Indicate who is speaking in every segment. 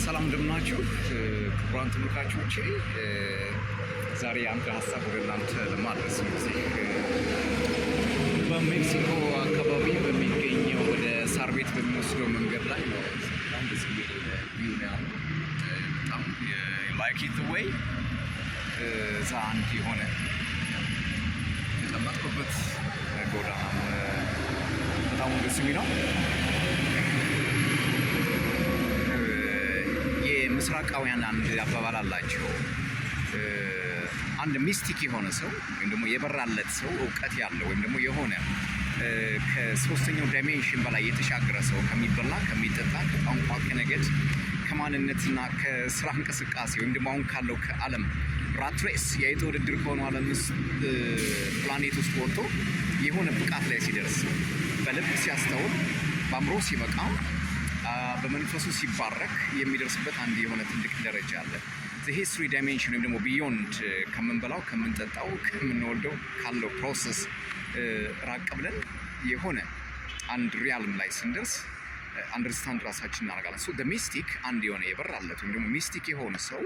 Speaker 1: ሰላም እንደምናችሁ ክቡራን ተመልካቾቼ፣ ዛሬ አንድ ሀሳብ ወደ እናንተ ለማድረስ እዚህ በሜክሲኮ አካባቢ በሚገኘው ወደ ሳር ቤት በሚወስደው መንገድ ላይ ነው። በጣም ደስ የሚል ቪው ነው ያለው። በጣም ላይክ ኢት ዌይ እዛ አንድ የሆነ የተቀመጥኩበት ጎዳናም በጣም ደስ የሚለው ምስራቃውያን አንድ አባባል አላቸው። አንድ ሚስቲክ የሆነ ሰው ወይም ደግሞ የበራለት ሰው እውቀት ያለው ወይም ደግሞ የሆነ ከሶስተኛው ዳይሜንሽን በላይ የተሻገረ ሰው ከሚበላ ከሚጠጣ ከቋንቋ ከነገድ ከማንነትና ከስራ እንቅስቃሴ ወይም ደግሞ አሁን ካለው ከዓለም ራትሬስ የአይጥ ውድድር ከሆነው ዓለም ፕላኔት ውስጥ ወጥቶ የሆነ ብቃት ላይ ሲደርስ በልብ ሲያስተውል በአእምሮ ሲበቃ በመንፈሱ ሲባረክ የሚደርስበት አንድ የሆነ ትልቅ ደረጃ አለ። ሂስትሪ ዳይሜንሽን ወይም ደግሞ ቢዮንድ ከምንበላው ከምንጠጣው ከምንወልደው ካለው ፕሮሰስ ራቅ ብለን የሆነ አንድ ሪያልም ላይ ስንደርስ አንደርስታንድ ራሳችን እናደርጋለን። ሶ ሚስቲክ አንድ የሆነ የበራለት ወይም ደግሞ ሚስቲክ የሆነ ሰው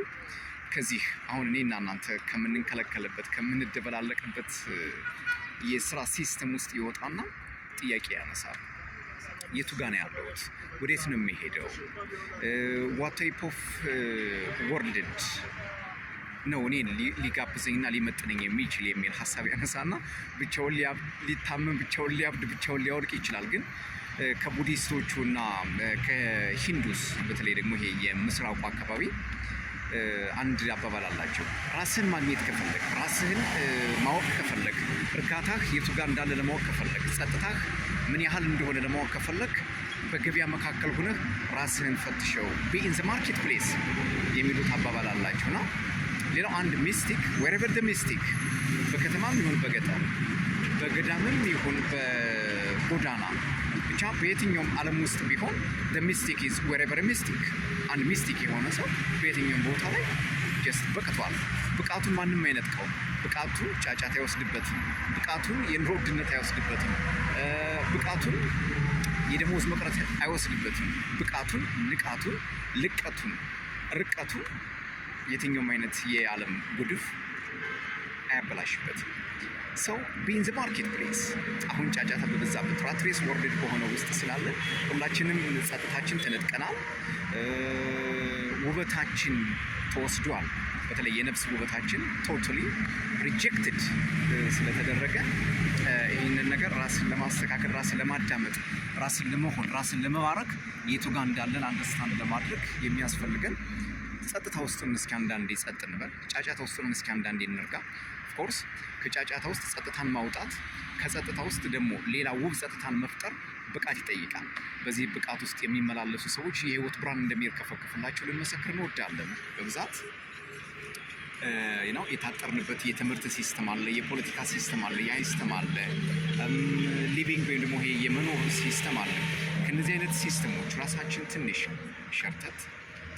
Speaker 1: ከዚህ አሁን እኔና እናንተ ከምንንከለከልበት ከምንደበላለቅበት የስራ ሲስተም ውስጥ ይወጣና ጥያቄ ያነሳል። የቱ ጋር ነው ያለሁት? ወዴት ነው የሚሄደው? ዋት ታይፕ ኦፍ ወርልድ ነው እኔን ሊጋብዘኝና ሊመጥነኝ የሚችል የሚል ሀሳብ ያነሳና ብቻውን ሊታመም ብቻውን ሊያብድ ብቻውን ሊያወድቅ ይችላል። ግን ከቡዲስቶቹና ከሂንዱስ በተለይ ደግሞ ይሄ የምስራቁ አካባቢ አንድ አባባል አላቸው። ራስህን ማግኘት ከፈለግ፣ ራስህን ማወቅ ከፈለግ፣ እርካታህ የቱ ጋር እንዳለ ለማወቅ ከፈለግ፣ ጸጥታህ ምን ያህል እንደሆነ ለማወቅ ከፈለግ በገበያ መካከል ሆነህ ራስህን ፈትሸው ቢ ኢን ዘ ማርኬት ፕሌስ የሚሉት አባባል አላቸው። ነው ሌላው አንድ ሚስቲክ ዌሬቨር ዘ ሚስቲክ በከተማም ይሁን በገጠር በገዳምም ይሁን በጎዳና ብቻ በየትኛውም ዓለም ውስጥ ቢሆን ዘ ሚስቲክ ኢዝ ዌሬቨር ሚስቲክ። አንድ ሚስቲክ የሆነ ሰው በየትኛውም ቦታ ላይ ጀስት በቅቷል። ብቃቱን ማንም አይነጥቀውም። ብቃቱን ጫጫታ አይወስድበትም። ብቃቱን የኑሮ ውድነት አይወስድበትም። ብቃቱን የደሞዝ መቅረት አይወስድበትም። ብቃቱን፣ ንቃቱን፣ ልቀቱን፣ ርቀቱን የትኛውም አይነት የዓለም ጉድፍ አያበላሽበትም። ሰው ቢን ዘ ማርኬት ፕሌስ አሁን ጫጫታ በበዛበት ራትሬስ ወርልድ በሆነ ውስጥ ስላለ ሁላችንም ጸጥታችን ተነጥቀናል። ውበታችን ተወስዷል። በተለይ የነፍስ ውበታችን ቶታሊ ሪጀክትድ ስለተደረገ ይህንን ነገር ራስን ለማስተካከል፣ ራስን ለማዳመጥ፣ ራስን ለመሆን፣ ራስን ለመባረክ የቱ ጋር እንዳለን አንደርስታንድ ለማድረግ የሚያስፈልገን ጸጥታ ውስጥን እስኪ አንዳንዴ ጸጥ እንበል። ጫጫታ ውስጥን እስኪ አንዳንዴ እንርጋ። ኦፍኮርስ ከጫጫታ ውስጥ ጸጥታን ማውጣት፣ ከጸጥታ ውስጥ ደግሞ ሌላ ውብ ጸጥታን መፍጠር ብቃት ይጠይቃል። በዚህ ብቃት ውስጥ የሚመላለሱ ሰዎች የህይወት ብርሃን እንደሚርከፈከፍላቸው ልንመሰክር እንወዳለን። በብዛት የታጠርንበት የትምህርት ሲስተም አለ፣ የፖለቲካ ሲስተም አለ፣ የሲስተም አለ፣ ሊቪንግ ወይም ደግሞ ይሄ የመኖር ሲስተም አለ። ከነዚህ አይነት ሲስተሞች ራሳችን ትንሽ ሸርተት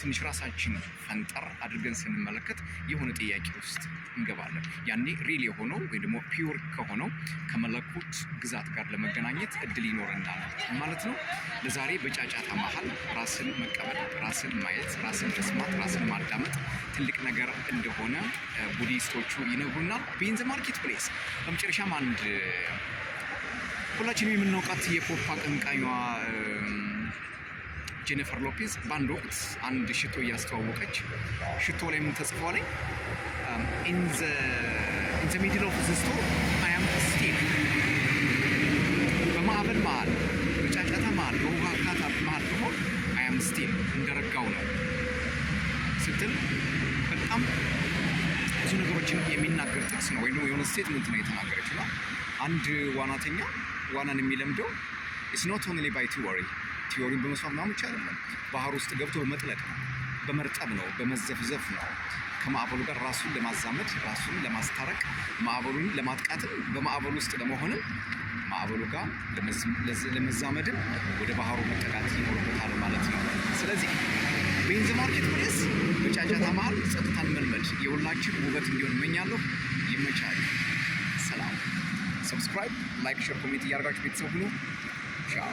Speaker 1: ትንሽ ራሳችን ፈንጠር አድርገን ስንመለከት የሆነ ጥያቄ ውስጥ እንገባለን። ያኔ ሪል የሆነው ወይም ደግሞ ፒውር ከሆነው ከመለኮት ግዛት ጋር ለመገናኘት እድል ይኖረናል ማለት ነው። ለዛሬ በጫጫታ መሀል ራስን መቀበል፣ ራስን ማየት፣ ራስን መስማት፣ ራስን ማዳመጥ ትልቅ ነገር እንደሆነ ቡዲስቶቹ ይነግሩናል። ቢን ዘ ማርኬት ፕሌስ። በመጨረሻም አንድ ሁላችንም የምናውቃት የፖፕ አቀንቃኟ ጄኒፈር ሎፔዝ በአንድ ወቅት አንድ ሽቶ እያስተዋወቀች ሽቶ ላይ ምን ተጽፏል? ኢን ዘ ሚድል ኦፍ ዘ ስቶር አይ አም ስቲል። በማዕበል መሀል፣ በጫጫታ መሀል፣ በውሃ አካታ መሀል ብሆን አይ አም ስቲል እንደረጋው ነው ስትል በጣም ብዙ ነገሮችን የሚናገር ጥቅስ ነው፣ ወይም የሆነ ስቴትመንት ነው የተናገረችው። አንድ ዋናተኛ ዋናን የሚለምደው ኢትስ ኖት ኦንሊ ባይ ቲዎሪ ቲዮሪን በመስማት ምናምን ብቻ አይደለም። ባህር ውስጥ ገብቶ በመጥለቅ ነው፣ በመርጠብ ነው፣ በመዘፍዘፍ ነው። ከማዕበሉ ጋር ራሱን ለማዛመድ፣ ራሱን ለማስታረቅ፣ ማዕበሉን ለማጥቃትም፣ በማዕበሉ ውስጥ ለመሆንም፣ ማዕበሉ ጋር ለመዛመድም ወደ ባህሩ መጠጋት ይኖርበታል ማለት ነው። ስለዚህ ቢን ዘ ማርኬት ፕሌስ በጫጫታ መሀል ጸጥታን መልመድ የሁላችን ውበት እንዲሆን እመኛለሁ። ይመቻል። ሰላም። ሰብስክራይብ፣ ላይክ፣ ሼር፣ ኮሜንት እያደረጋችሁ ቤተሰብ ሁኑ። ቻው።